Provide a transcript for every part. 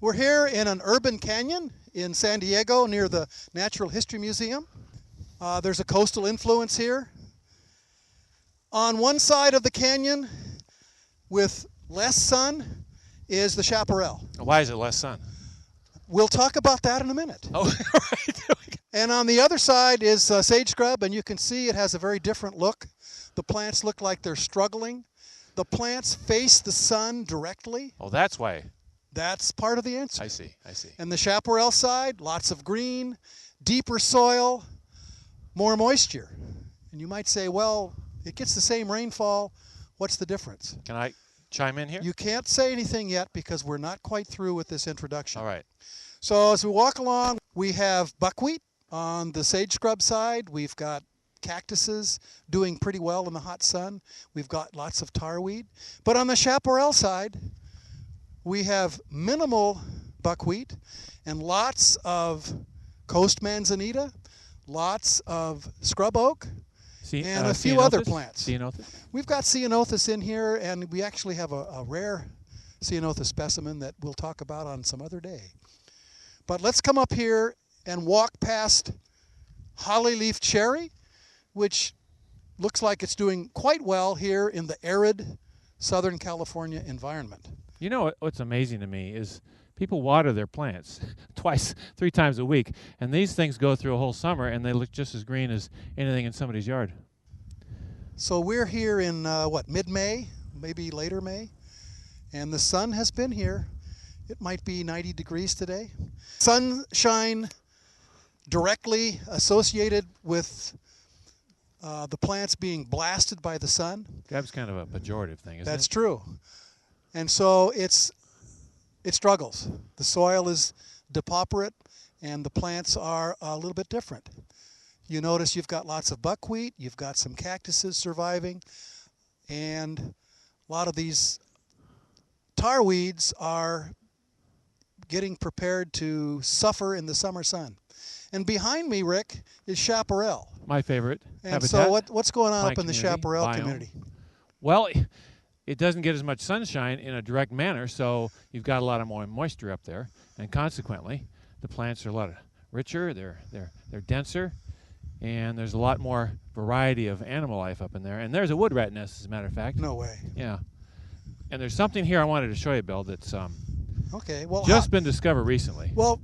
We're here in an urban canyon in San Diego near the Natural History Museum. There's a coastal influence here. On one side of the canyon with less sun is the chaparral. Why is it less sun? We'll talk about that in a minute. Oh, right. And on the other side is sage scrub, and you can see it has a very different look. The plants look like they're struggling. The plants face the sun directly. Oh, that's why. That's part of the answer. I see. And the chaparral side, lots of green, deeper soil, more moisture. And you might say, well, it gets the same rainfall. What's the difference? Can I chime in here? You can't say anything yet because we're not quite through with this introduction. All right. So as we walk along, we have buckwheat on the sage scrub side. We've got cactuses doing pretty well in the hot sun. We've got lots of tarweed. But on the chaparral side, we have minimal buckwheat and lots of coast manzanita, lots of scrub oak, and a few other plants. Ceanothus? We've got ceanothus in here, and we actually have a rare ceanothus specimen that we'll talk about on some other day. But let's come up here and walk past hollyleaf cherry, which looks like it's doing quite well here in the arid Southern California environment. You know what's amazing to me is people water their plants twice, 3 times a week, and these things go through a whole summer and they look just as green as anything in somebody's yard. So we're here in, mid-May, maybe later May, and the sun has been here. It might be 90 degrees today. Sunshine directly associated with the plants being blasted by the sun. That's kind of a pejorative thing, isn't it? That's true. And so it struggles. The soil is depauperate, and the plants are a little bit different. You notice you've got lots of buckwheat, you've got some cactuses surviving, and a lot of these tarweeds are getting prepared to suffer in the summer sun. And behind me, Rick, is chaparral. My favorite And habitat. so what's going on My up in the community, chaparral biome. community? Well, it doesn't get as much sunshine in a direct manner, so you've got a lot of more moisture up there, and consequently, the plants are a lot richer. They're denser, and there's a lot more variety of animal life up in there. And there's a wood rat nest, as a matter of fact. No way. Yeah. And there's something here I wanted to show you, Bill, that's Okay. Well, just been discovered recently. Well,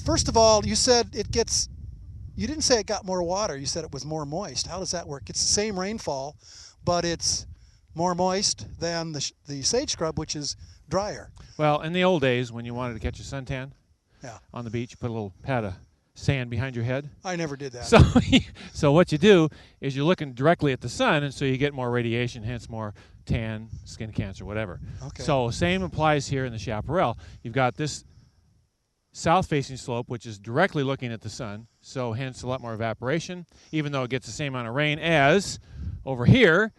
first of all, you said you didn't say it got more water. You said it was more moist. How does that work? It's the same rainfall, but it's more moist than the sage scrub, which is drier. Well, in the old days, when you wanted to catch a suntan Yeah. on the beach, you put a little pad of sand behind your head. I never did that. So what you do is you're looking directly at the sun, and so you get more radiation, hence more tan, skin cancer, whatever. Okay. So same applies here in the chaparral. You've got this south-facing slope, which is directly looking at the sun, so hence a lot more evaporation, even though it gets the same amount of rain as over here,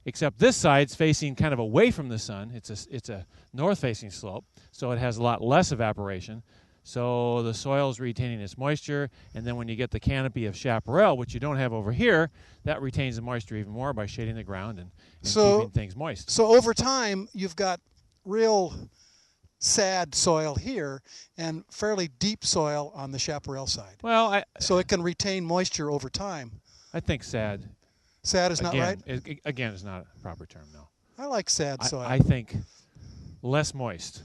except this side's facing kind of away from the sun. It's a north-facing slope, so it has a lot less evaporation. So the soil is retaining its moisture, and then when you get the canopy of chaparral, which you don't have over here, that retains the moisture even more by shading the ground and keeping things moist. So over time, you've got real sad soil here and fairly deep soil on the chaparral side. Well, So it can retain moisture over time. I think sad. Sad is not right? Again, is not a proper term, no. I like sad soil. I think less moist.